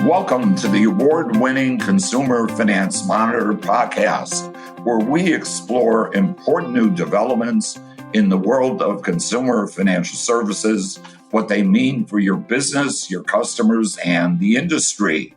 Welcome to the award-winning Consumer Finance Monitor podcast, where we explore important new developments in the world of consumer financial services, what they mean for your business, your customers, and the industry.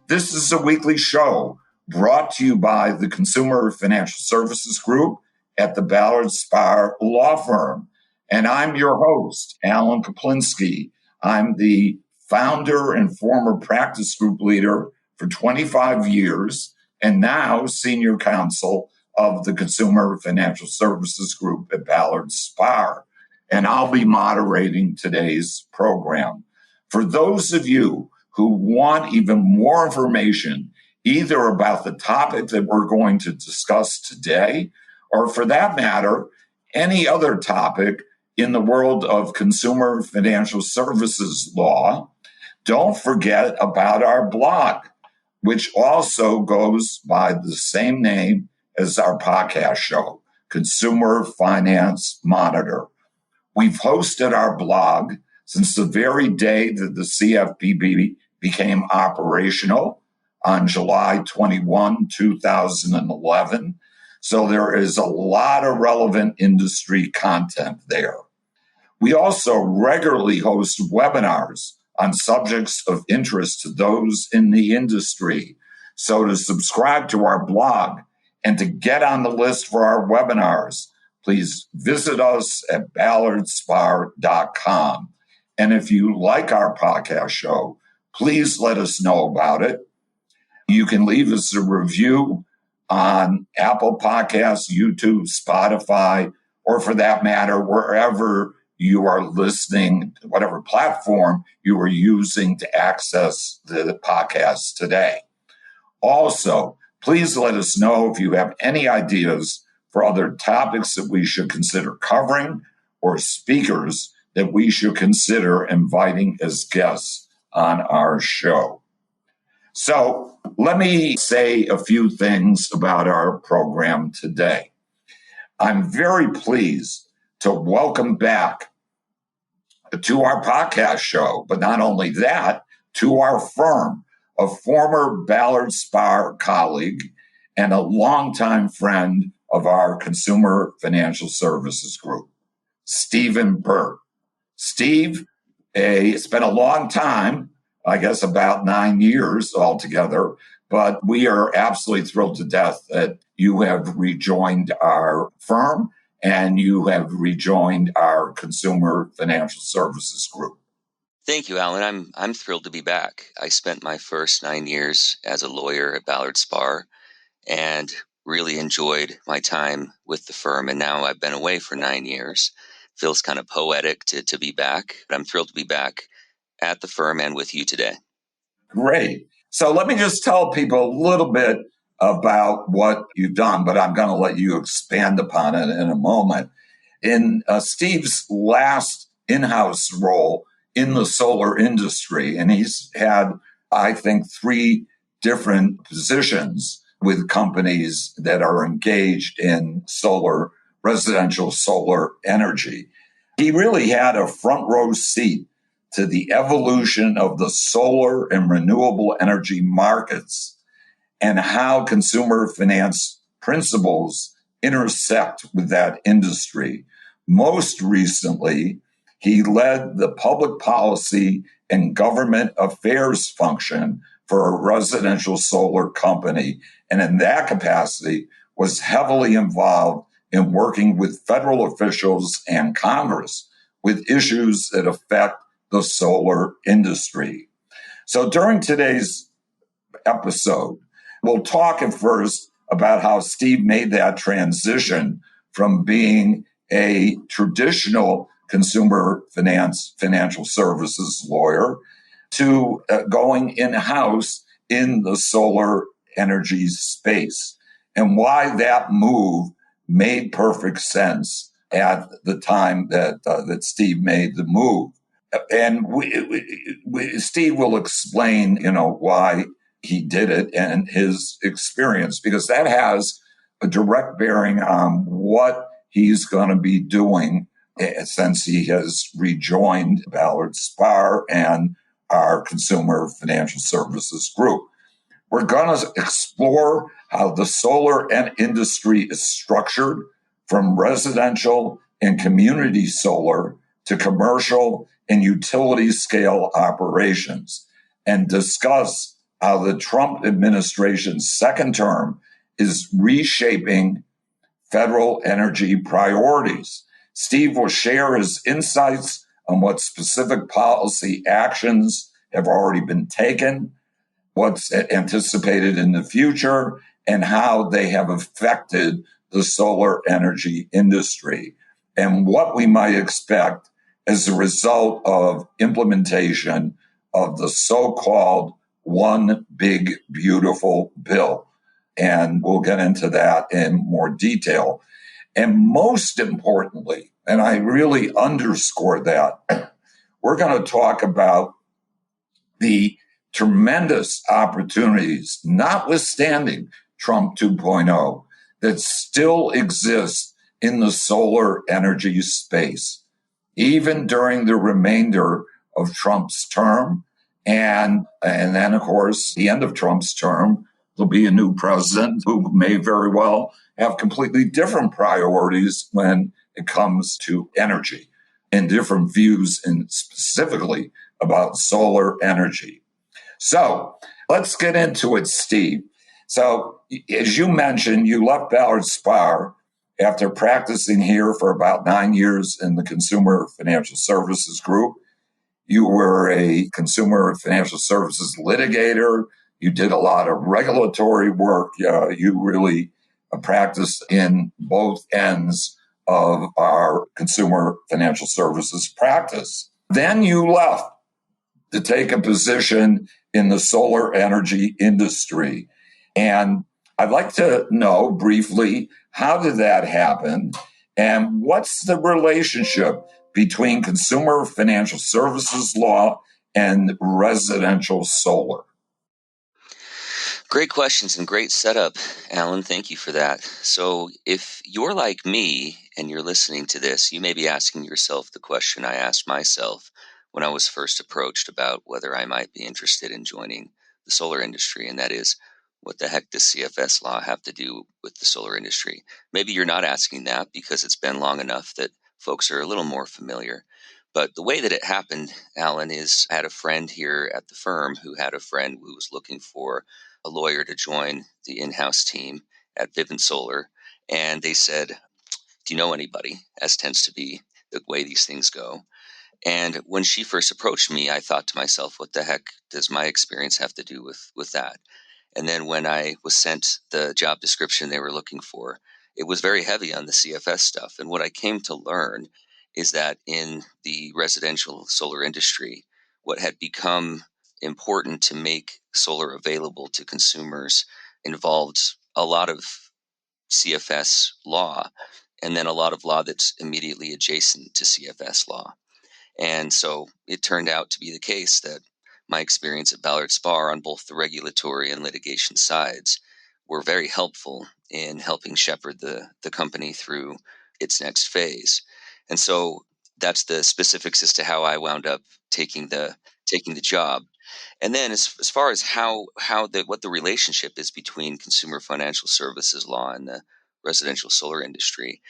This is a weekly show brought to you by the Consumer Financial Services Group at the Ballard Spahr law firm. And I'm your host, Alan Kaplinsky. I'm the founder and former practice group leader for 25 years, and now senior counsel of the Consumer Financial Services Group at Ballard Spahr. And I'll be moderating today's program. For those of you who want even more information, either about the topic that we're going to discuss today, or for that matter, any other topic in the world of consumer financial services law, don't forget about our blog, which also goes by the same name as our podcast show, Consumer Finance Monitor. We've hosted our blog since the very day that the CFPB became operational on July 21, 2011. So there is a lot of relevant industry content there. We also regularly host webinars on subjects of interest to those in the industry. So to subscribe to our blog and to get on the list for our webinars, please visit us at ballardspahr.com. And if you like our podcast show, please let us know about it. You can leave us a review on Apple Podcasts, YouTube, Spotify, or for that matter, wherever you are listening, whatever platform you are using to access the podcast today. Also, please let us know if you have any ideas for other topics that we should consider covering or speakers that we should consider inviting as guests on our show. So let me say a few things about our program today. I'm very pleased to welcome back to our podcast show, but not only that, to our firm, a former Ballard Spahr colleague and a longtime friend of our Consumer Financial Services Group, Steven Burt. Steve, it's been a long time, I guess about 9 years altogether, but we are absolutely thrilled to death that you have rejoined our firm and you have rejoined our Consumer Financial Services Group. Thank you, Alan. I'm thrilled to be back. I spent my first 9 years as a lawyer at Ballard Spahr and really enjoyed my time with the firm. And now I've been away for 9 years. Feels kind of poetic to be back, but I'm thrilled to be back at the firm and with you today. Great. So let me just tell people a little bit about what you've done, but I'm going to let you expand upon it in a moment. In Steve's last in-house role in the solar industry, and he's had, I think, 3 different positions with companies that are engaged in solar, residential solar energy. He really had a front row seat to the evolution of the solar and renewable energy markets and how consumer finance principles intersect with that industry. Most recently, he led the public policy and government affairs function for a residential solar company, and in that capacity was heavily involved in working with federal officials and Congress with issues that affect the solar industry. So during today's episode, we'll talk at first about how Steve made that transition from being a traditional consumer finance, financial services lawyer to going in-house in the solar energy space, and why that move made perfect sense at the time that Steve made the move. And Steve will explain, why he did it and his experience, because that has a direct bearing on what he's going to be doing since he has rejoined Ballard Spahr and our Consumer Financial Services Group. We're going to explore how the solar industry is structured, from residential and community solar to commercial and utility scale operations, and discuss how the Trump administration's second term is reshaping federal energy priorities. Steve will share his insights on what specific policy actions have already been taken, what's anticipated in the future, and how they have affected the solar energy industry, and what we might expect as a result of implementation of the so-called One Big Beautiful Bill. And we'll get into that in more detail. And most importantly, and I really underscore that, we're going to talk about the tremendous opportunities, notwithstanding Trump 2.0, that still exist in the solar energy space, even during the remainder of Trump's term. And then, of course, the end of Trump's term, there'll be a new president who may very well have completely different priorities when it comes to energy and different views, and specifically about solar energy. So let's get into it, Steve. So as you mentioned, you left Ballard Spahr after practicing here for about 9 years in the Consumer Financial Services Group. You were a consumer financial services litigator. You did a lot of regulatory work. You really practiced in both ends of our consumer financial services practice. Then you left to take a position in the solar energy industry. And I'd like to know briefly, how did that happen? And what's the relationship between consumer financial services law and residential solar? Great questions and great setup, Alan. Thank you for that. So, if you're like me and you're listening to this, you may be asking yourself the question I asked myself when I was first approached about whether I might be interested in joining the solar industry, and that is, what the heck does CFS law have to do with the solar industry? Maybe you're not asking that because it's been long enough that folks are a little more familiar. But the way that it happened, Alan, is I had a friend here at the firm who had a friend who was looking for a lawyer to join the in-house team at Vivint Solar. And they said, do you know anybody? As tends to be the way these things go. And when she first approached me, I thought to myself, what the heck does my experience have to do with that? And then when I was sent the job description they were looking for, it was very heavy on the CFS stuff. And what I came to learn is that in the residential solar industry, what had become important to make solar available to consumers involved a lot of CFS law, and then a lot of law that's immediately adjacent to CFS law. And so it turned out to be the case that my experience at Ballard Spahr on both the regulatory and litigation sides were very helpful in helping shepherd the company through its next phase. And so that's the specifics as to how I wound up taking the job. And then as far as what the relationship is between consumer financial services law and the residential solar industry,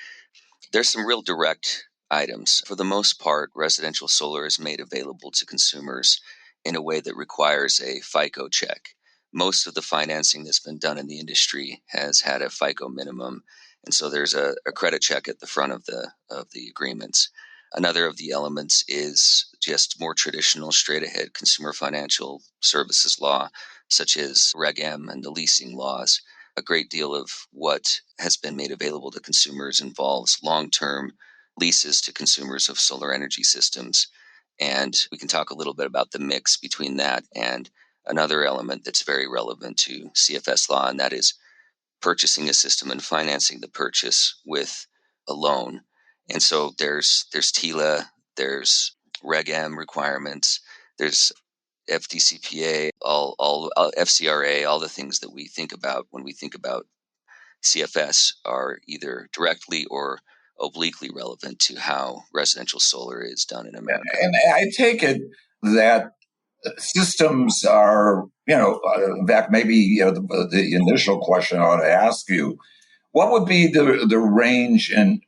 there's some real direct items. For the most part, residential solar is made available to consumers in a way that requires a FICO check. Most of the financing that's been done in the industry has had a FICO minimum, and so there's a credit check at the front of the agreements. Another of the elements is just more traditional, straight-ahead consumer financial services law, such as Reg M and the leasing laws. A great deal of what has been made available to consumers involves long-term leases to consumers of solar energy systems. And we can talk a little bit about the mix between that and another element that's very relevant to CFS law, and that is purchasing a system and financing the purchase with a loan. And so there's TILA, there's Reg M requirements, there's FDCPA, all FCRA, all the things that we think about when we think about CFS are either directly or obliquely relevant to how residential solar is done in America. And I take it that systems are, in fact, maybe the initial question I ought to ask you, what would be the range in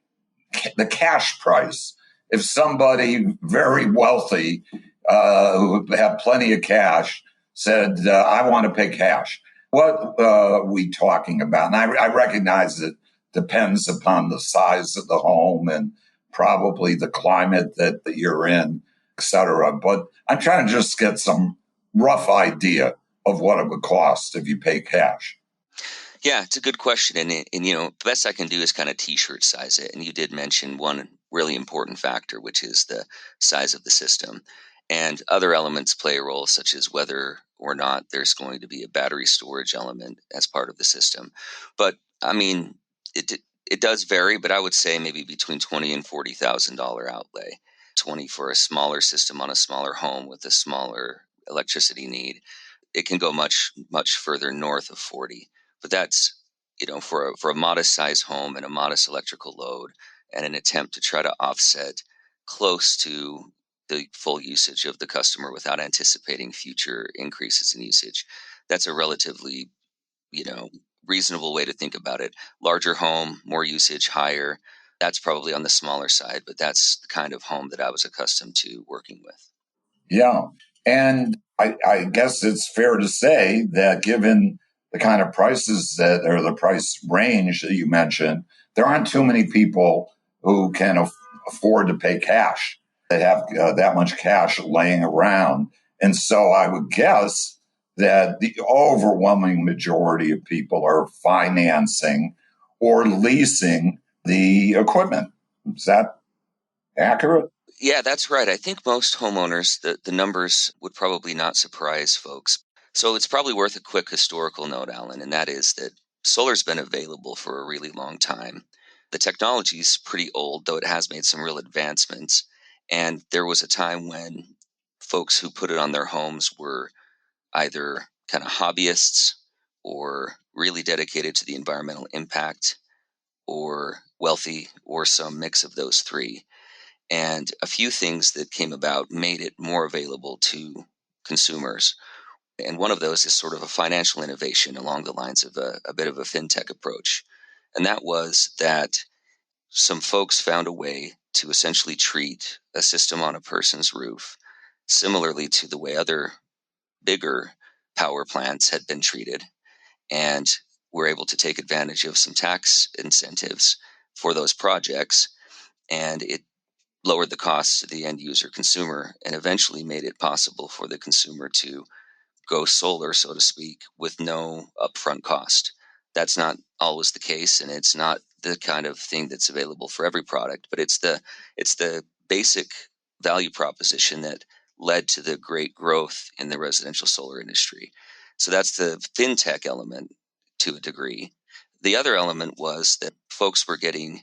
the cash price if somebody very wealthy who have plenty of cash said, I want to pay cash? What are we talking about? And I recognize it depends upon the size of the home and probably the climate that you're in, et cetera. But I'm trying to just get some rough idea of what it would cost if you pay cash. Yeah, it's a good question. And the best I can do is kind of t-shirt size it. And you did mention one really important factor, which is the size of the system. And other elements play a role, such as whether or not there's going to be a battery storage element as part of the system. But I mean, it does vary, but I would say maybe between $20,000 and $40,000 outlay. 20 for a smaller system on a smaller home with a smaller electricity need. It can go much, much further north of 40. But that's, for a modest size home and a modest electrical load and an attempt to try to offset close to the full usage of the customer without anticipating future increases in usage. That's a relatively, reasonable way to think about it. Larger home, more usage, higher. That's probably on the smaller side, but that's the kind of home that I was accustomed to working with. Yeah. And I guess it's fair to say that given the kind of prices that, or the price range that you mentioned, there aren't too many people who can afford to pay cash, that have that much cash laying around. And so I would guess that the overwhelming majority of people are financing or leasing the equipment. Is that accurate? Yeah, that's right. I think most homeowners, the numbers would probably not surprise folks. So it's probably worth a quick historical note, Alan, and that is that solar's been available for a really long time. The technology's pretty old, though it has made some real advancements. And there was a time when folks who put it on their homes were either kind of hobbyists or really dedicated to the environmental impact or wealthy or some mix of those three. And a few things that came about made it more available to consumers. And one of those is sort of a financial innovation along the lines of a bit of a fintech approach. And that was that some folks found a way to essentially treat a system on a person's roof similarly to the way other bigger power plants had been treated. And were able to take advantage of some tax incentives for those projects. And it lowered the costs to the end user consumer and eventually made it possible for the consumer to go solar, so to speak, with no upfront cost. That's not always the case, and it's not the kind of thing that's available for every product, but it's the basic value proposition that led to the great growth in the residential solar industry. So that's the fintech element to a degree. The other element was that folks were getting,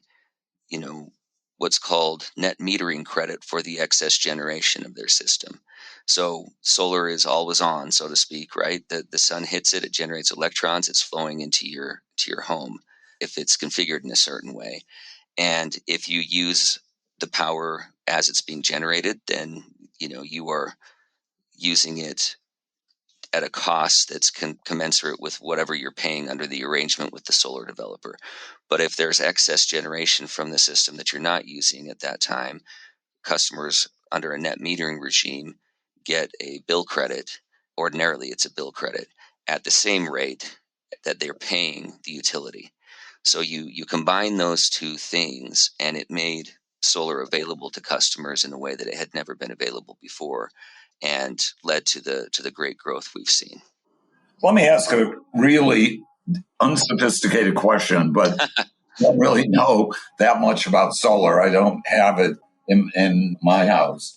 what's called net metering credit for the excess generation of their system. So solar is always on, so to speak, right? The sun hits it, it generates electrons, it's flowing into your home if it's configured in a certain way. And if you use the power as it's being generated, then you are using it at a cost that's commensurate with whatever you're paying under the arrangement with the solar developer. But if there's excess generation from the system that you're not using at that time, customers under a net metering regime get a bill credit. Ordinarily, it's a bill credit at the same rate that they're paying the utility. So you combine those two things, and it made solar available to customers in a way that it had never been available before, and led to the great growth we've seen. Let me ask a really unsophisticated question, but I don't really know that much about solar. I don't have it in my house.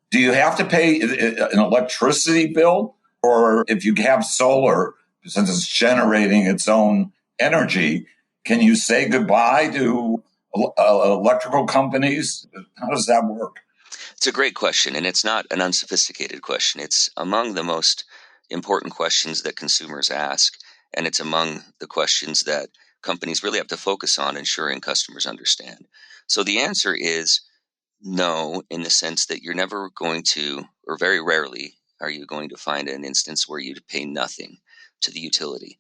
Do you have to pay an electricity bill? Or if you have solar, since it's generating its own energy, can you say goodbye to electrical companies? How does that work? It's a great question, and it's not an unsophisticated question. It's among the most important questions that consumers ask, and it's among the questions that companies really have to focus on ensuring customers understand. So the answer is no, in the sense that you're never going to, or very rarely, are you going to find an instance where you pay nothing to the utility.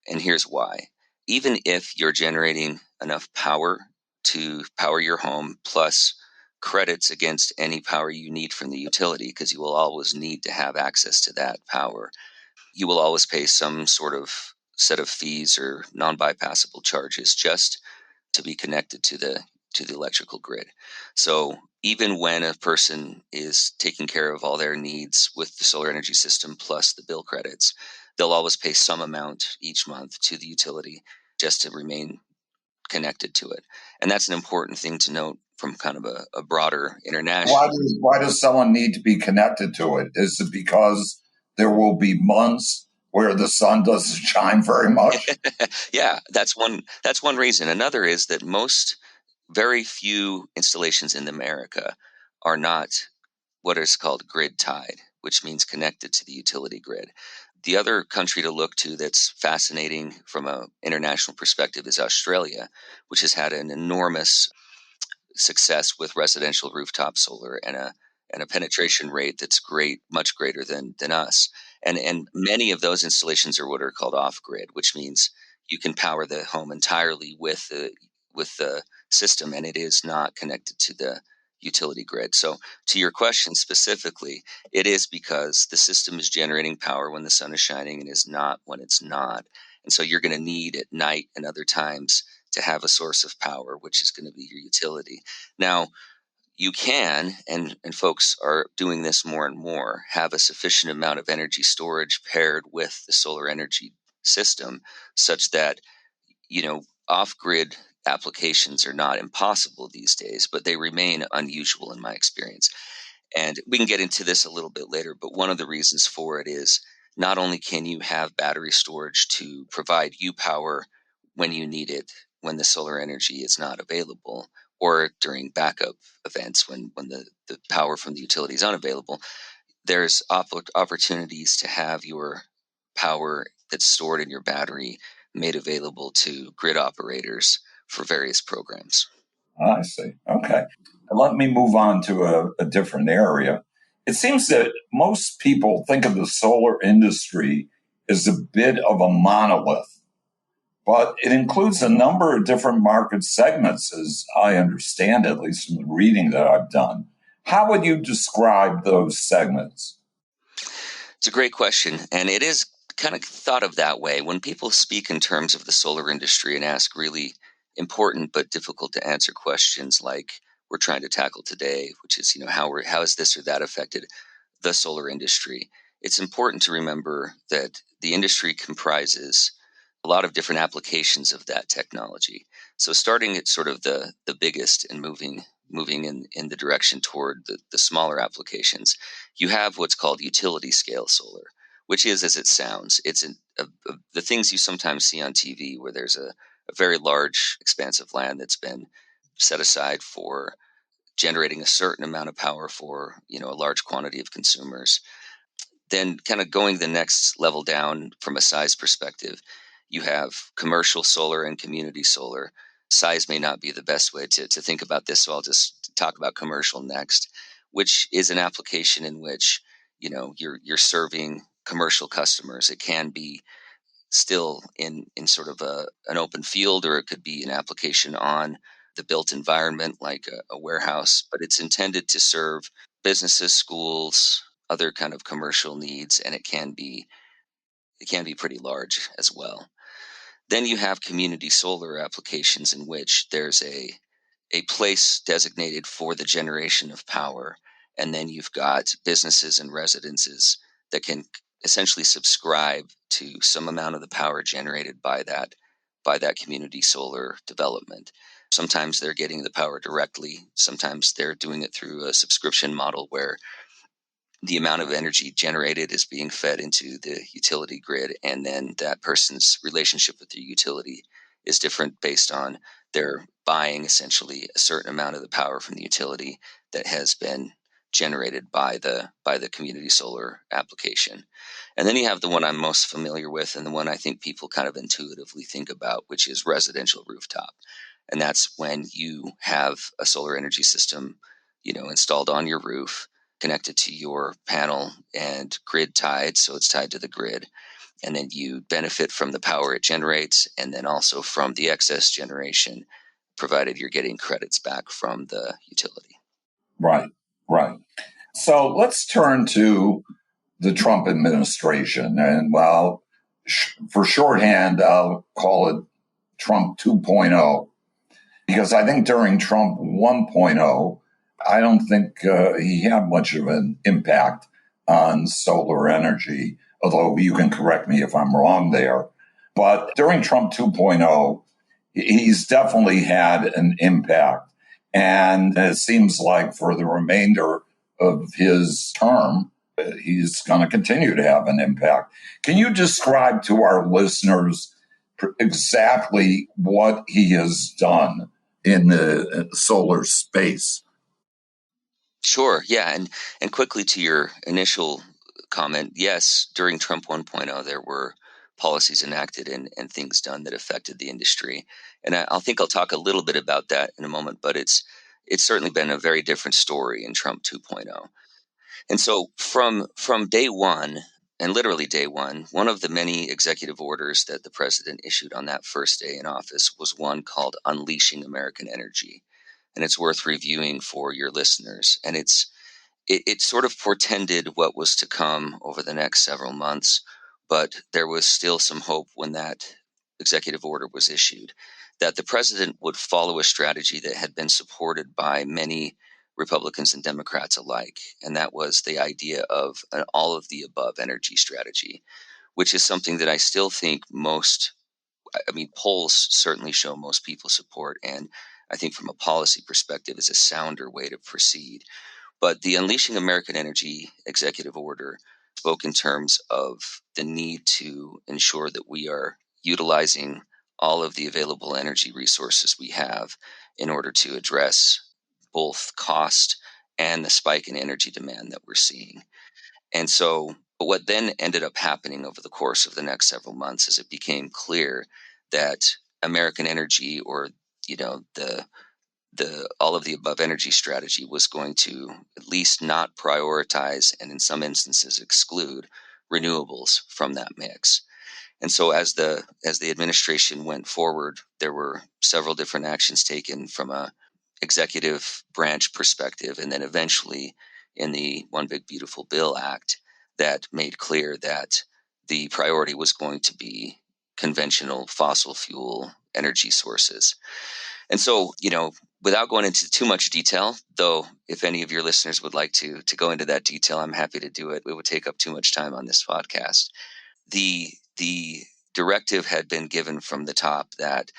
And here's why. Even if you're generating enough power to power your home, plus credits against any power you need from the utility, because you will always need to have access to that power, you will always pay some sort of set of fees or non-bypassable charges just to be connected to the electrical grid. So even when a person is taking care of all their needs with the solar energy system plus the bill credits, they'll always pay some amount each month to the utility just to remain connected to it. And that's an important thing to note from kind of a broader international. Why does someone need to be connected to it? Is it because there will be months where the sun doesn't shine very much? Yeah, that's one reason. Another is that very few installations in America are not what is called grid tied, which means connected to the utility grid. The other country to look to that's fascinating from an international perspective is Australia, which has had an enormous success with residential rooftop solar and a penetration rate that's much greater than us. And many of those installations are what are called off grid, which means you can power the home entirely with the system, and it is not connected to the utility grid. So to your question specifically, it is because the system is generating power when the sun is shining and is not when it's not. And so you're going to need at night and other times to have a source of power, which is going to be your utility. Now, you can, and folks are doing this more and more, have a sufficient amount of energy storage paired with the solar energy system such that, off-grid applications are not impossible these days, but they remain unusual in my experience. And we can get into this a little bit later, but one of the reasons for it is not only can you have battery storage to provide you power when you need it, when the solar energy is not available, or during backup events when the power from the utility is unavailable, there's opportunities to have your power that's stored in your battery made available to grid operators for various programs. I see. Okay. Let me move on to a different area. It seems that most people think of the solar industry as a bit of a monolith, but it includes a number of different market segments, as I understand, at least from the reading that I've done. How would you describe those segments? It's a great question, and it is kind of thought of that way. When people speak in terms of the solar industry and ask really important but difficult to answer questions like we're trying to tackle today, which is, how is this or that affected the solar industry? It's important to remember that the industry comprises a lot of different applications of that technology. So starting at sort of the biggest and moving in the direction toward the smaller applications, you have what's called utility scale solar, which is as it sounds. It's the things you sometimes see on TV where there's a very large expanse of land that's been set aside for generating a certain amount of power for a large quantity of consumers. Then kind of going the next level down from a size perspective, you have commercial solar and community solar. Size may not be the best way to think about this, so I'll just talk about commercial next, which is an application in which you're serving commercial customers. It can be still in sort of an open field, or it could be an application on the built environment like a warehouse, but it's intended to serve businesses, schools, other kind of commercial needs, and it can be pretty large as well. Then you have community solar applications in which there's a place designated for the generation of power, and then you've got businesses and residences that can essentially subscribe to some amount of the power generated by that community solar development. Sometimes they're getting the power directly. Sometimes they're doing it through a subscription model where the amount of energy generated is being fed into the utility grid, and then that person's relationship with the utility is different based on their buying essentially a certain amount of the power from the utility that has been generated by the community solar application. And then you have the one I'm most familiar with, and the one I think people kind of intuitively think about, which is residential rooftop. And that's when you have a solar energy system, installed on your roof, connected to your panel and grid tied. So it's tied to the grid. And then you benefit from the power it generates and then also from the excess generation, provided you're getting credits back from the utility. Right, right. So let's turn to the Trump administration. And for shorthand, I'll call it Trump 2.0, because I think during Trump 1.0, I don't think he had much of an impact on solar energy, although you can correct me if I'm wrong there. But during Trump 2.0, he's definitely had an impact. And it seems like for the remainder of his term, he's going to continue to have an impact. Can you describe to our listeners exactly what he has done in the solar space? Sure. Yeah. And quickly to your initial comment, yes, during Trump 1.0, there were policies enacted and things done that affected the industry. And I'll talk a little bit about that in a moment, but it's certainly been a very different story in Trump 2.0. And so from day one, and literally day one of the many executive orders that the president issued on that first day in office was one called Unleashing American Energy. And it's worth reviewing for your listeners. And it sort of portended what was to come over the next several months, but there was still some hope when that executive order was issued that the president would follow a strategy that had been supported by many Republicans and Democrats alike. And that was the idea of an all of the above energy strategy, which is something that I still think polls certainly show most people support. And I think from a policy perspective is a sounder way to proceed. But the Unleashing American Energy executive order spoke in terms of the need to ensure that we are utilizing all of the available energy resources we have in order to address both cost and the spike in energy demand that we're seeing. And so what then ended up happening over the course of the next several months is it became clear that American energy, or the all of the above energy strategy, was going to at least not prioritize and in some instances exclude renewables from that mix. And so as the administration went forward, there were several different actions taken from a executive branch perspective, and then eventually in the One Big Beautiful Bill Act that made clear that the priority was going to be conventional fossil fuel energy sources. And so, without going into too much detail, though, if any of your listeners would like to go into that detail, I'm happy to do it. It would take up too much time on this podcast. The directive had been given from the top that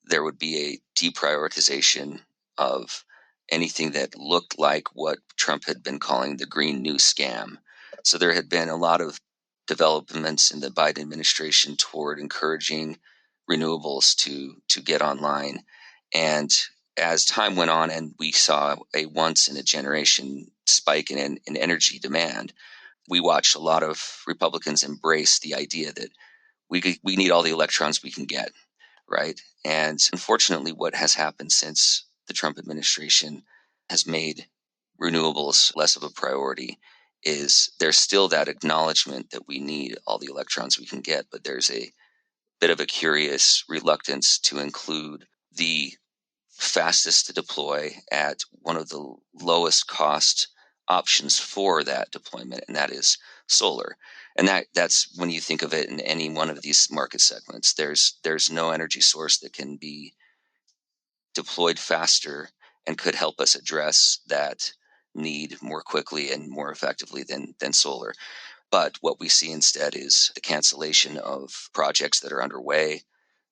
there would be a deprioritization of anything that looked like what Trump had been calling the Green New Scam. So there had been a lot of developments in the Biden administration toward encouraging renewables to get online. And as time went on and we saw a once in a generation spike in energy demand, we watched a lot of Republicans embrace the idea that we need all the electrons we can get, right? And unfortunately, what has happened since the Trump administration has made renewables less of a priority is there's still that acknowledgement that we need all the electrons we can get, but there's a bit of a curious reluctance to include the fastest to deploy at one of the lowest cost options for that deployment, and that is solar. And that's when you think of it in any one of these market segments, there's no energy source that can be deployed faster and could help us address that need more quickly and more effectively than solar. But what we see instead is the cancellation of projects that are underway,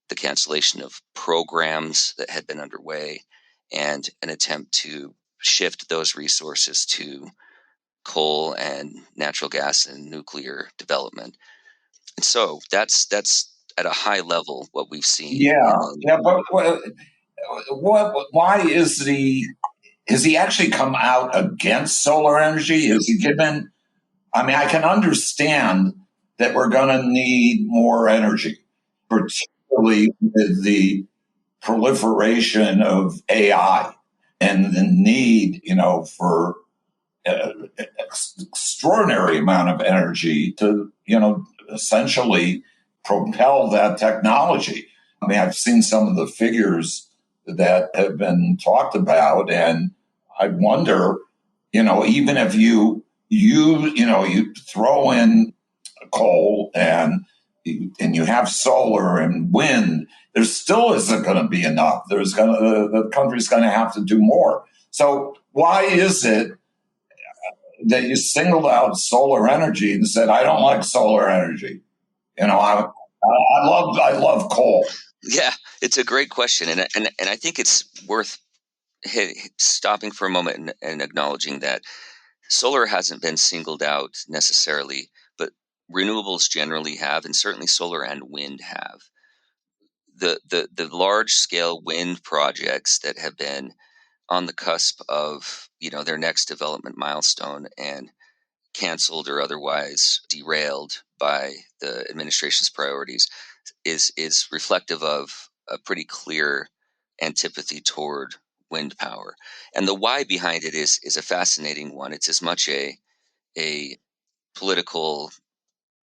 the cancellation of programs that had been underway, and an attempt to shift those resources to coal and natural gas and nuclear development. And so that's at a high level what we've seen. Yeah. But why has he actually come out against solar energy? Has he given? I mean, I can understand that we're going to need more energy, particularly with the proliferation of AI and the need, for extraordinary amount of energy to, essentially propel that technology. I mean, I've seen some of the figures that have been talked about, and I wonder, even if you throw in coal and you have solar and wind, there still isn't going to be enough. The country's going to have to do more. So why is it that you singled out solar energy and said, I don't like solar energy? I love coal. Yeah, it's a great question, and I think it's worth stopping for a moment and acknowledging that solar hasn't been singled out necessarily, but renewables generally have, and certainly solar and wind have. The large scale wind projects that have been on the cusp of their next development milestone and canceled or otherwise derailed by the administration's priorities is reflective of a pretty clear antipathy toward wind power. And the why behind it is a fascinating one. It's as much a political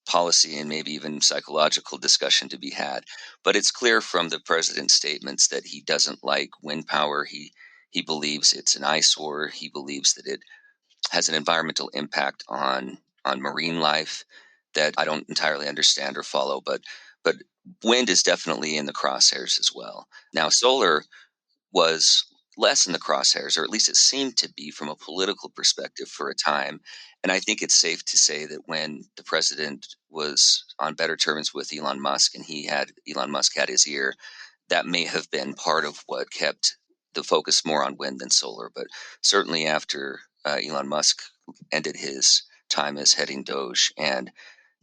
policy and maybe even psychological discussion to be had. But it's clear from the president's statements that he doesn't like wind power. He believes it's an eyesore. He believes that it has an environmental impact on marine life that I don't entirely understand or follow. But wind is definitely in the crosshairs as well. Now, solar was less in the crosshairs, or at least it seemed to be from a political perspective for a time. And I think it's safe to say that when the president was on better terms with Elon Musk and Elon Musk had his ear, that may have been part of what kept the focus more on wind than solar. But certainly after Elon Musk ended his time as heading Doge and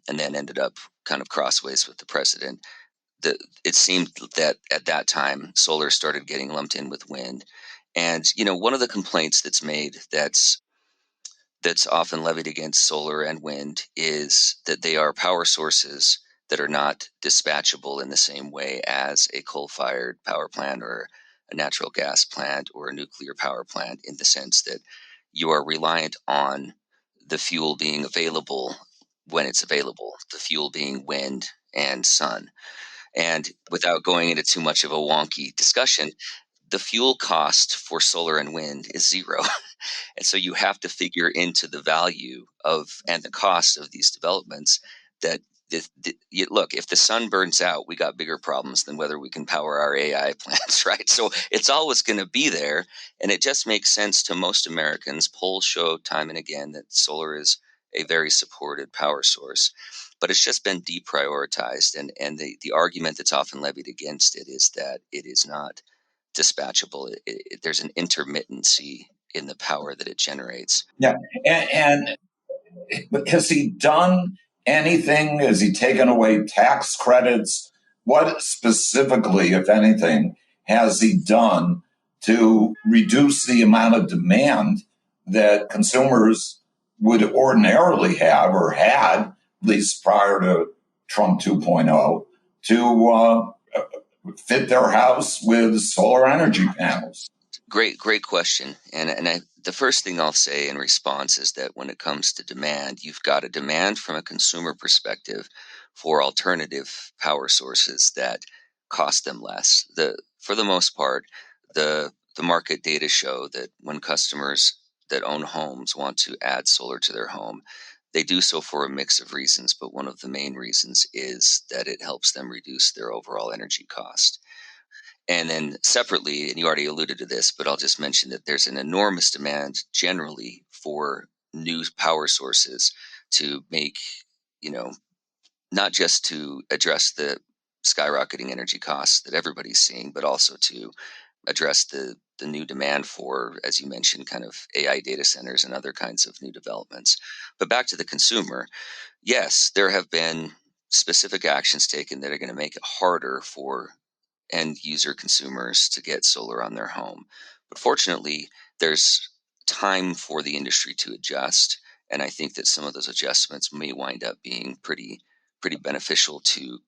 then ended up kind of crossways with the president, it seemed that at that time solar started getting lumped in with wind. And one of the complaints that's made that's often levied against solar and wind is that they are power sources that are not dispatchable in the same way as a coal-fired power plant or a natural gas plant or a nuclear power plant, in the sense that you are reliant on the fuel being available when it's available, the fuel being wind and sun. And without going into too much of a wonky discussion, the fuel cost for solar and wind is zero. And so you have to figure into the value of and the cost of these developments that look, if the sun burns out, we got bigger problems than whether we can power our AI plants, right? So it's always going to be there. And it just makes sense to most Americans. Polls show time and again that solar is a very supported power source, but it's just been deprioritized. And the argument that's often levied against it is that it is not dispatchable. There's an intermittency in the power that it generates. Yeah. And has he done anything? Has he taken away tax credits? What specifically, if anything, has he done to reduce the amount of demand that consumers would ordinarily have or had, at least prior to Trump 2.0, to fit their house with solar energy panels? Great question. And the first thing I'll say in response is that when it comes to demand, you've got a demand from a consumer perspective for alternative power sources that cost them less. For the most part, the market data show that when customers that own homes want to add solar to their home, they do so for a mix of reasons, but one of the main reasons is that it helps them reduce their overall energy cost. And then separately, and you already alluded to this, but I'll just mention that there's an enormous demand generally for new power sources to make, not just to address the skyrocketing energy costs that everybody's seeing, but also to address the new demand for, as you mentioned, kind of AI data centers and other kinds of new developments. But back to the consumer, yes, there have been specific actions taken that are going to make it harder for end user consumers to get solar on their home. But fortunately, there's time for the industry to adjust. And I think that some of those adjustments may wind up being pretty beneficial to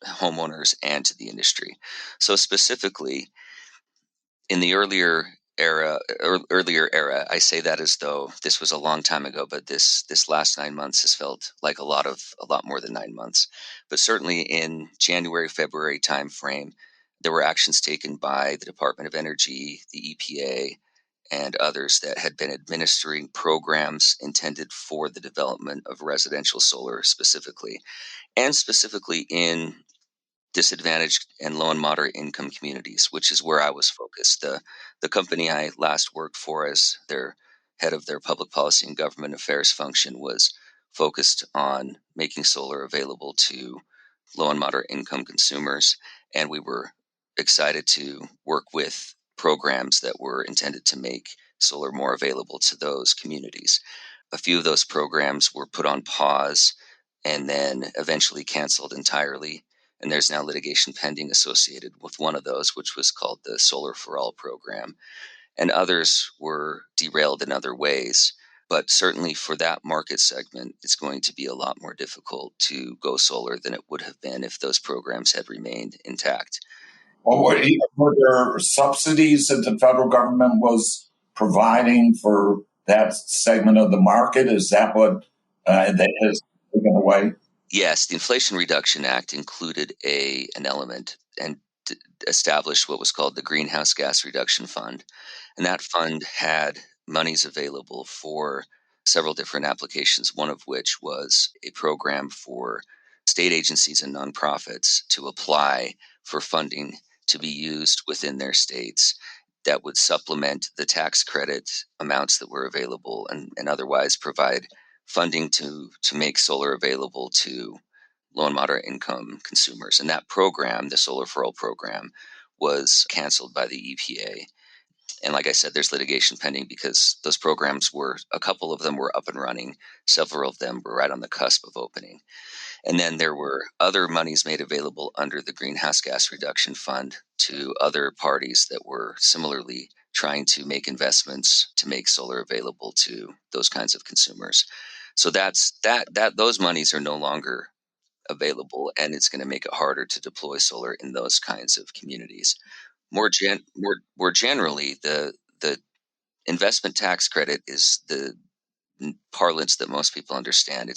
homeowners and to the industry. So specifically, in the earlier era, I say that as though this was a long time ago, but this last 9 months has felt like a lot more than 9 months. But certainly in January, February timeframe, there were actions taken by the Department of Energy, the EPA, and others that had been administering programs intended for the development of residential solar specifically, and specifically in disadvantaged and low and moderate income communities, which is where I was focused. The company I last worked for as their head of their public policy and government affairs function was focused on making solar available to low and moderate income consumers. And we were excited to work with programs that were intended to make solar more available to those communities. A few of those programs were put on pause and then eventually canceled entirely. And there's now litigation pending associated with one of those, which was called the Solar for All program. And others were derailed in other ways. But certainly for that market segment, it's going to be a lot more difficult to go solar than it would have been if those programs had remained intact. Well, were there subsidies that the federal government was providing for that segment of the market? Is that what that has taken away? Yes, the Inflation Reduction Act included an element and established what was called the Greenhouse Gas Reduction Fund. And that fund had monies available for several different applications, one of which was a program for state agencies and nonprofits to apply for funding to be used within their states that would supplement the tax credit amounts that were available and otherwise provide funding to make solar available to low and moderate income consumers. And that program, the Solar for All program, was canceled by the EPA. And like I said, there's litigation pending because those programs a couple of them were up and running. Several of them were right on the cusp of opening. And then there were other monies made available under the Greenhouse Gas Reduction Fund to other parties that were similarly trying to make investments to make solar available to those kinds of consumers. So those monies are no longer available, and it's going to make it harder to deploy solar in those kinds of communities. More generally, the investment tax credit is the parlance that most people understand.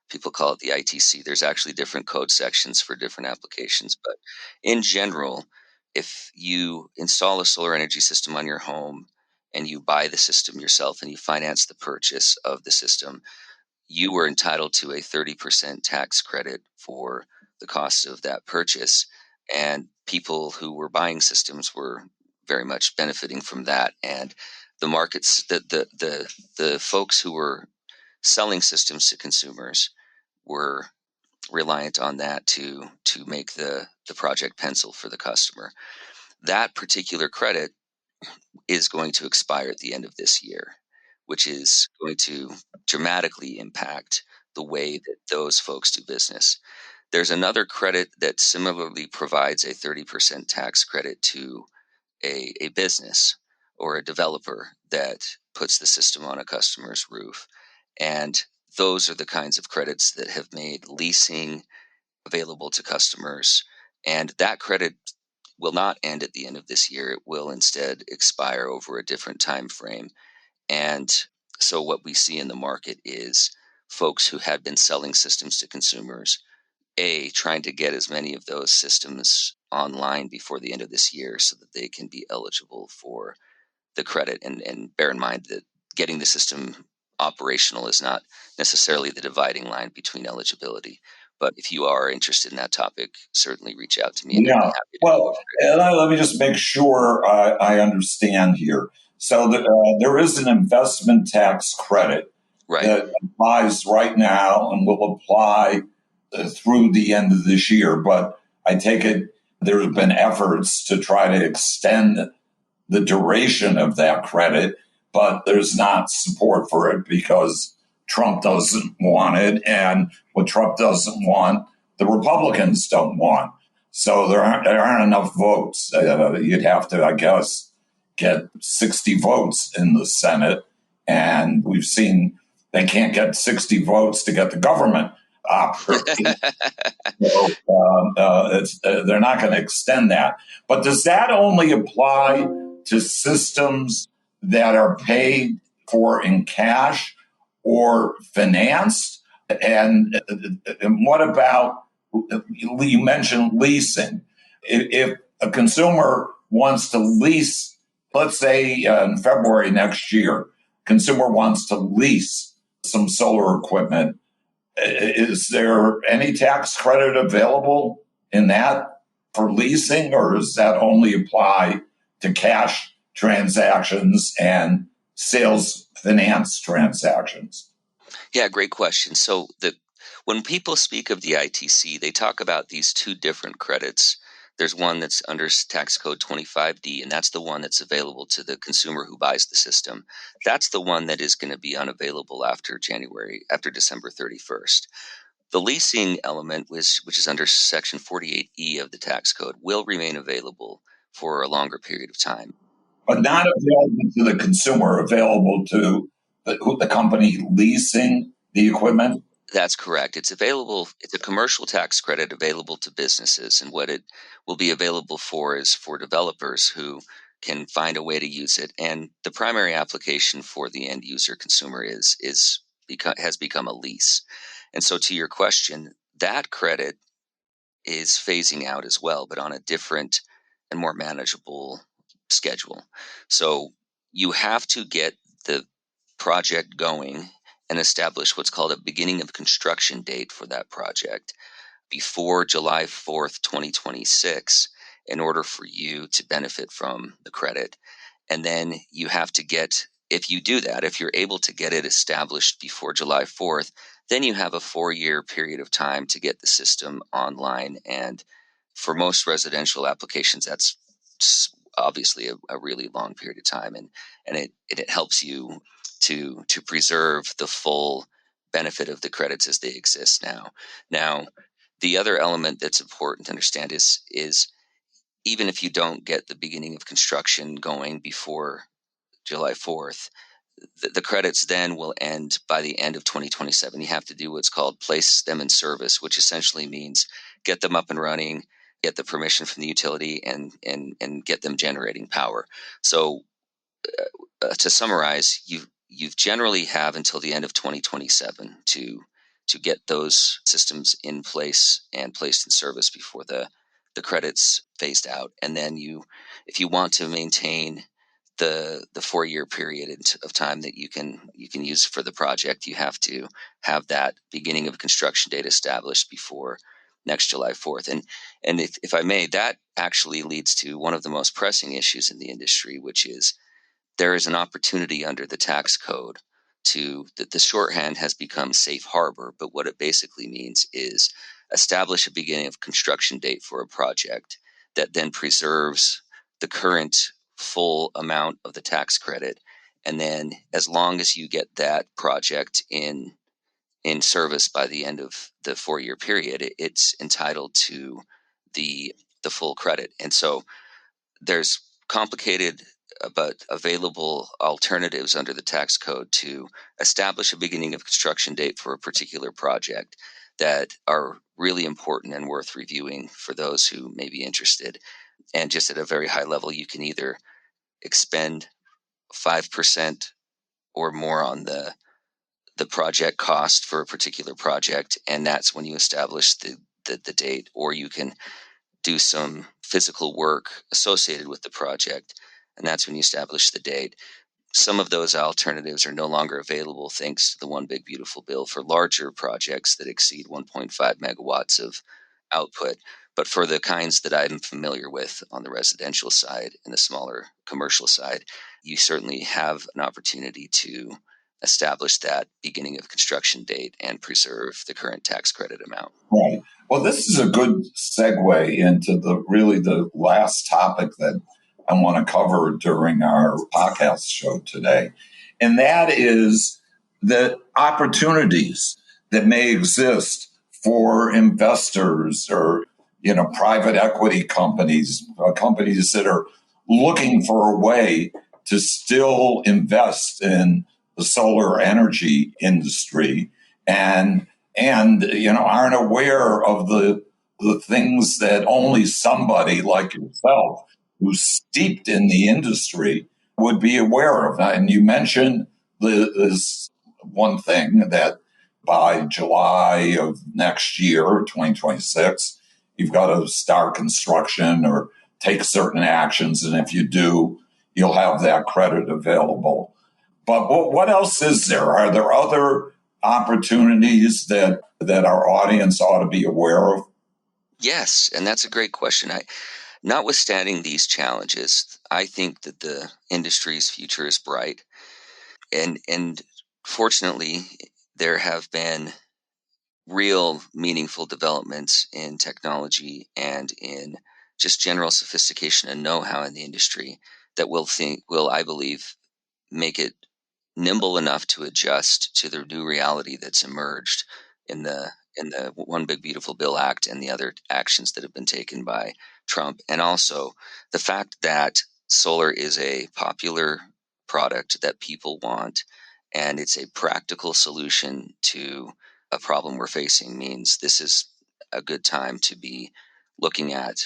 People call it the ITC. There's actually different code sections for different applications, but in general, if you install a solar energy system on your home and you buy the system yourself and you finance the purchase of the system, you were entitled to a 30% tax credit for the cost of that purchase. And people who were buying systems were very much benefiting from that. And the markets, the folks who were selling systems to consumers were reliant on that to make the project pencil for the customer. That particular credit is going to expire at the end of this year, which is going to dramatically impact the way that those folks do business. There's another credit that similarly provides a 30% tax credit to a business or a developer that puts the system on a customer's roof. And those are the kinds of credits that have made leasing available to customers. And that credit will not end at the end of this year. It will instead expire over a different time frame. And so what we see in the market is folks who had been selling systems to consumers, trying to get as many of those systems online before the end of this year so that they can be eligible for the credit. And bear in mind that getting the system operational is not necessarily the dividing line between eligibility. But if you are interested in that topic, certainly reach out to me. And I'd be happy to well, let me just make sure I understand here. So there is an investment tax credit that applies right now and will apply through the end of this year. But I take it there have been efforts to try to extend the duration of that credit, but there's not support for it because Trump doesn't want it. And what Trump doesn't want, the Republicans don't want. So there aren't enough votes. You'd have to, I guess, get 60 votes in the Senate. And we've seen they can't get 60 votes to get the government operate. So, they're not going to extend that. But does that only apply to systems that are paid for in cash or financed? And what about, you mentioned leasing. If a consumer wants to lease, let's say in February next year, consumer wants to lease some solar equipment, is there any tax credit available in that for leasing, or does that only apply to cash transactions and sales finance transactions? Yeah, great question. So when people speak of the ITC, they talk about these two different credits. There's one that's under tax code 25D, and that's the one that's available to the consumer who buys the system. That's the one that is going to be unavailable after December 31st. The leasing element, which is under Section 48E of the tax code, will remain available for a longer period of time. But not available to the consumer, available to the company leasing the equipment? That's correct. It's available. It's a commercial tax credit available to businesses, and what it will be available for is for developers who can find a way to use it. And the primary application for the end user consumer has become a lease. And so, to your question, that credit is phasing out as well, but on a different and more manageable schedule. So you have to get the project going and establish what's called a beginning of construction date for that project before July 4th, 2026, in order for you to benefit from the credit. And then you have to if you do that, if you're able to get it established before July 4th, then you have a 4-year period of time to get the system online. And for most residential applications, that's obviously a really long period of time. And it helps you to preserve the full benefit of the credits as they exist now. Now, the other element that's important to understand is even if you don't get the beginning of construction going before July 4th, the credits then will end by the end of 2027. You have to do what's called place them in service, which essentially means get them up and running, get the permission from the utility, and get them generating power. So to summarize, you generally have until the end of 2027 to get those systems in place and placed in service before the credits phased out. And then if you want to maintain the 4-year period of time that you can use for the project, you have to have that beginning of construction date established before next July 4th. And if I may, that actually leads to one of the most pressing issues in the industry, which is there is an opportunity under the tax code that the shorthand has become safe harbor, but what it basically means is establish a beginning of construction date for a project that then preserves the current full amount of the tax credit. And then as long as you get that project in service by the end of the 4-year period, it's entitled to the full credit. And so there's complicated but available alternatives under the tax code to establish a beginning of construction date for a particular project that are really important and worth reviewing for those who may be interested. And just at a very high level, you can either expend 5% or more on the project cost for a particular project, and that's when you establish the date, or you can do some physical work associated with the project, and that's when you establish the date. Some of those alternatives are no longer available thanks to the One Big Beautiful Bill for larger projects that exceed 1.5 megawatts of output. But for the kinds that I'm familiar with on the residential side and the smaller commercial side, you certainly have an opportunity to establish that beginning of construction date and preserve the current tax credit amount. Right. Well, this is a good segue into the last topic that I want to cover during our podcast show today. And that is the opportunities that may exist for investors or, private equity companies that are looking for a way to still invest in the solar energy industry and and aren't aware of the things that only somebody like yourself who's steeped in the industry would be aware of. And you mentioned this one thing that by July of next year, 2026, you've got to start construction or take certain actions. And if you do, you'll have that credit available. But what else is there? Are there other opportunities that our audience ought to be aware of? Yes, and that's a great question. Notwithstanding these challenges, I think that the industry's future is bright. And fortunately, there have been real meaningful developments in technology and in just general sophistication and know-how in the industry that will, I believe, make it nimble enough to adjust to the new reality that's emerged in the One Big Beautiful Bill Act and the other actions that have been taken by Trump, and also the fact that solar is a popular product that people want, and it's a practical solution to a problem we're facing means this is a good time to be looking at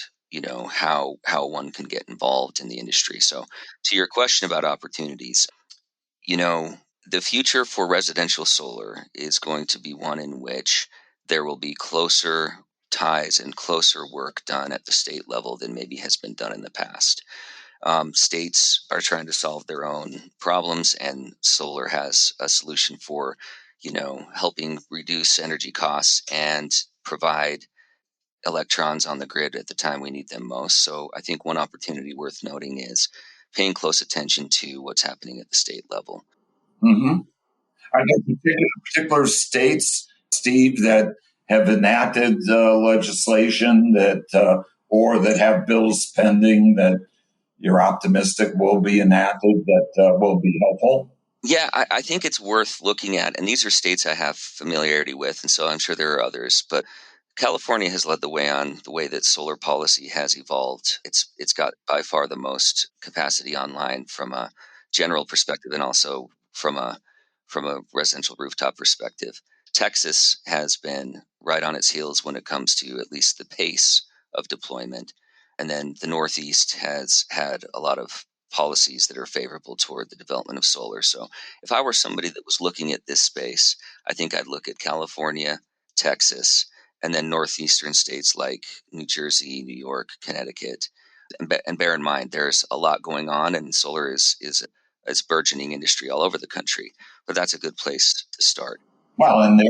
how one can get involved in the industry. So to your question about opportunities, you know, the future for residential solar is going to be one in which there will be closer ties and closer work done at the state level than maybe has been done in the past. States are trying to solve their own problems, and solar has a solution for, helping reduce energy costs and provide electrons on the grid at the time we need them most. So I think one opportunity worth noting is paying close attention to what's happening at the state level. Mm-hmm. Are there particular states, Steve, that have enacted legislation or that have bills pending that you're optimistic will be enacted that will be helpful? Yeah, I think it's worth looking at, and these are states I have familiarity with, and so I'm sure there are others, but California has led the way on the way that solar policy has evolved. It's got by far the most capacity online from a general perspective, and also from a residential rooftop perspective. Texas has been right on its heels when it comes to at least the pace of deployment, and then the Northeast has had a lot of policies that are favorable toward the development of solar. So if I were somebody that was looking at this space, I think I'd look at California, Texas, and then northeastern states like New Jersey, New York, Connecticut. And bear in mind, there's a lot going on, and solar is a burgeoning industry all over the country. But that's a good place to start. Well, and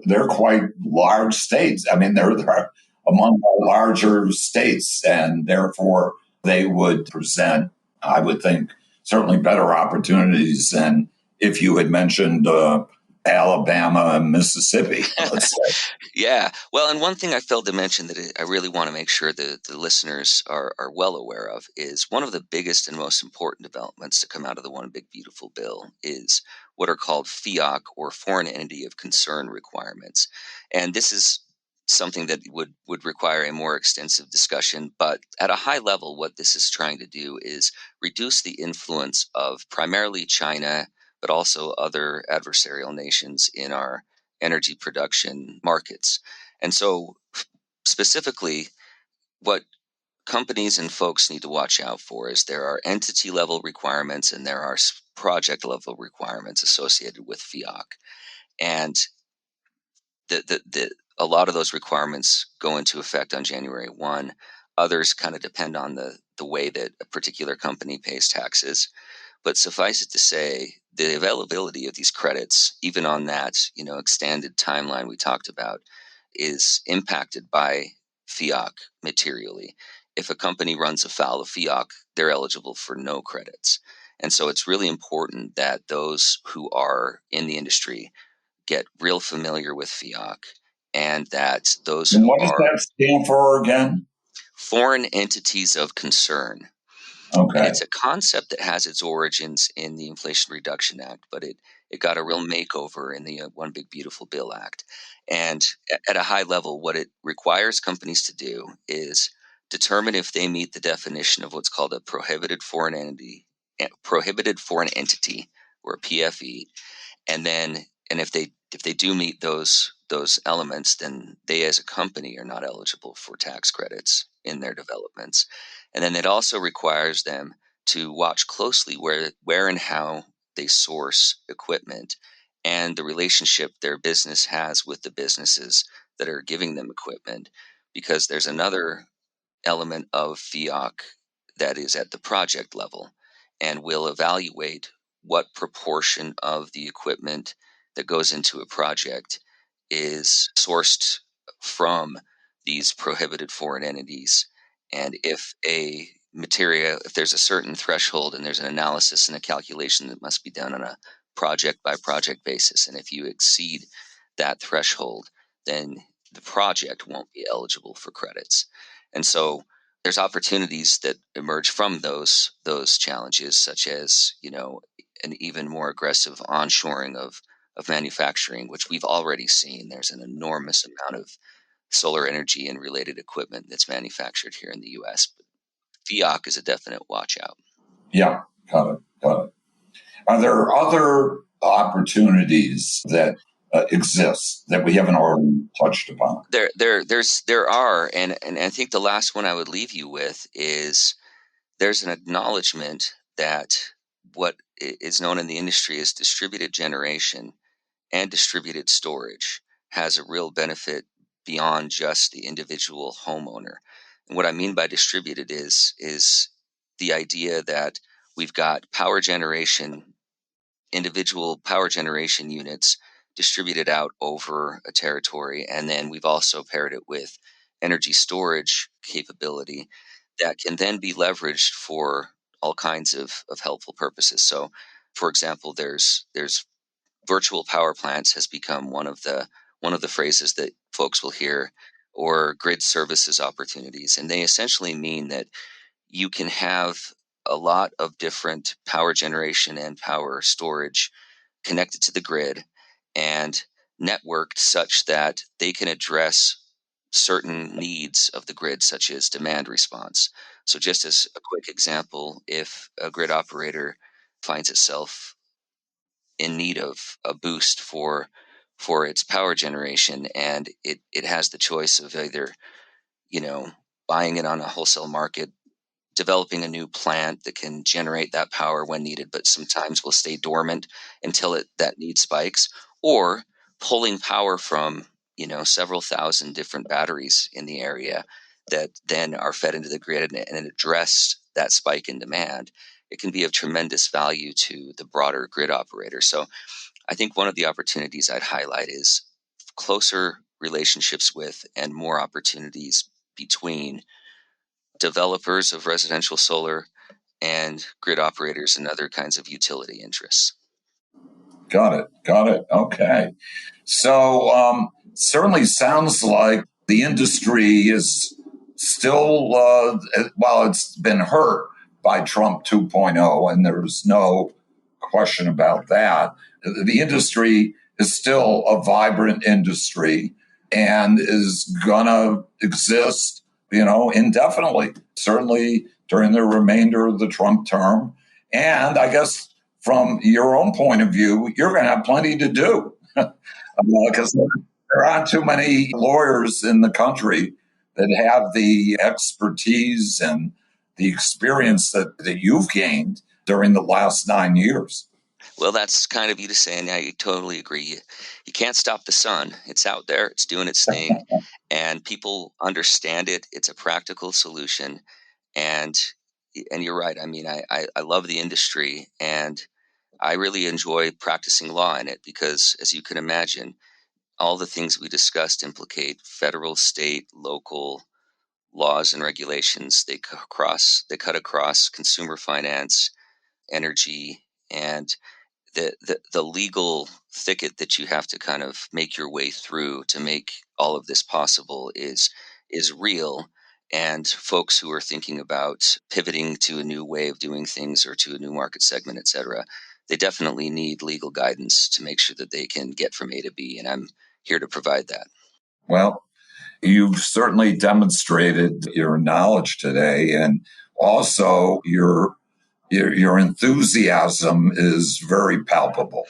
they're quite large states. I mean, they're among the larger states, and therefore they would present, I would think, certainly better opportunities than if you had mentioned Alabama and Mississippi, let's say. Yeah. Well, and one thing I failed to mention that I really want to make sure that the listeners are well aware of is one of the biggest and most important developments to come out of the One Big Beautiful Bill is what are called FEOC, or Foreign Entity of Concern requirements. And this is something that would require a more extensive discussion. But at a high level, what this is trying to do is reduce the influence of primarily China, but also other adversarial nations in our energy production markets. And so, specifically, what companies and folks need to watch out for is there are entity level requirements and there are project level requirements associated with FEOC. And a lot of those requirements go into effect on January 1. Others kind of depend on the way that a particular company pays taxes. But suffice it to say, the availability of these credits, even on that extended timeline we talked about, is impacted by FEOC materially. If a company runs afoul of FEOC, they're eligible for no credits. And so it's really important that those who are in the industry get real familiar with FEOC, and that those And who what does are that stand for again? foreign entities of concern. And Okay. it's a concept that has its origins in the Inflation Reduction Act, but it got a real makeover in the One Big Beautiful Bill Act. And at a high level, what it requires companies to do is determine if they meet the definition of what's called a prohibited foreign entity, or a PFE, and then and if they do meet those those elements, then they as a company are not eligible for tax credits in their developments. And then it also requires them to watch closely where and how they source equipment and the relationship their business has with the businesses that are giving them equipment, because there's another element of FEOC that is at the project level and will evaluate what proportion of the equipment that goes into a project is sourced from these prohibited foreign entities. And if if there's a certain threshold and there's an analysis and a calculation that must be done on a project by project basis, and if you exceed that threshold, then the project won't be eligible for credits. And so there's opportunities that emerge from those challenges, such as, an even more aggressive onshoring of manufacturing, which we've already seen. There's an enormous amount of solar energy and related equipment that's manufactured here in the U.S. But FEOC is a definite watch out. Yeah, got it. Are there other opportunities that exist that we haven't already touched upon? There are, and I think the last one I would leave you with is there's an acknowledgement that what is known in the industry as distributed generation and distributed storage has a real benefit beyond just the individual homeowner. And what I mean by distributed is the idea that we've got individual power generation units distributed out over a territory, and then we've also paired it with energy storage capability that can then be leveraged for all kinds of helpful purposes. So, for example, there's virtual power plants has become one of the phrases that folks will hear, or grid services opportunities, and they essentially mean that you can have a lot of different power generation and power storage connected to the grid and networked such that they can address certain needs of the grid, such as demand response. So just as a quick example, if a grid operator finds itself in need of a boost for its power generation, and it has the choice of either, buying it on a wholesale market, developing a new plant that can generate that power when needed, but sometimes will stay dormant until that need spikes, or pulling power from, several thousand different batteries in the area that then are fed into the grid and address that spike in demand. It can be of tremendous value to the broader grid operator. So I think one of the opportunities I'd highlight is closer relationships with and more opportunities between developers of residential solar and grid operators and other kinds of utility interests. Got it. Okay. So certainly sounds like the industry is still, while it's been hurt by Trump 2.0, and there's no question about that, the industry is still a vibrant industry and is going to exist, indefinitely, certainly during the remainder of the Trump term. And I guess from your own point of view, you're going to have plenty to do because there aren't too many lawyers in the country that have the expertise and the experience that you've gained during the last 9 years. Well, that's kind of you to say, and I totally agree. You can't stop the sun. It's out there. It's doing its thing, and people understand it. It's a practical solution, and you're right. I mean, I love the industry, and I really enjoy practicing law in it because, as you can imagine, all the things we discussed implicate federal, state, local laws and regulations. They cut across consumer finance, energy, and the legal thicket that you have to kind of make your way through to make all of this possible is real. And folks who are thinking about pivoting to a new way of doing things or to a new market segment, et cetera, they definitely need legal guidance to make sure that they can get from A to B. And I'm here to provide that. Well, you've certainly demonstrated your knowledge today, and also your enthusiasm is very palpable.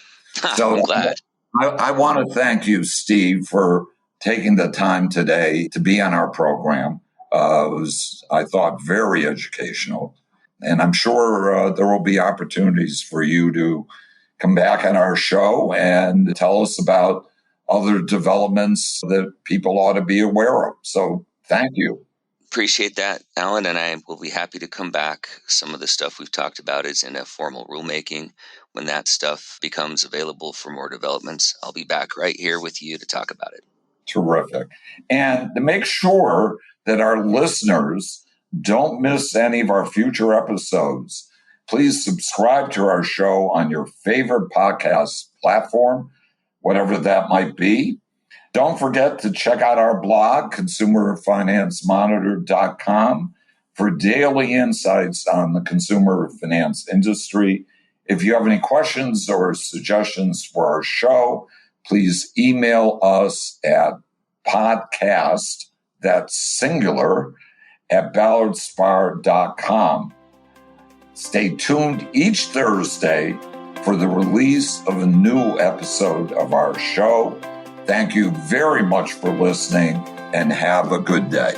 So I'm glad. I want to thank you, Steve, for taking the time today to be on our program. It was, I thought, very educational. And I'm sure there will be opportunities for you to come back on our show and tell us about other developments that people ought to be aware of. So thank you. Appreciate that, Alan, and I will be happy to come back. Some of the stuff we've talked about is in a formal rulemaking. When that stuff becomes available for more developments, I'll be back right here with you to talk about it. Terrific. And to make sure that our listeners don't miss any of our future episodes, please subscribe to our show on your favorite podcast platform, whatever that might be. Don't forget to check out our blog, consumerfinancemonitor.com, for daily insights on the consumer finance industry. If you have any questions or suggestions for our show, please email us at podcast, that's singular, at ballardspar.com. Stay tuned each Thursday for the release of a new episode of our show. Thank you very much for listening and have a good day.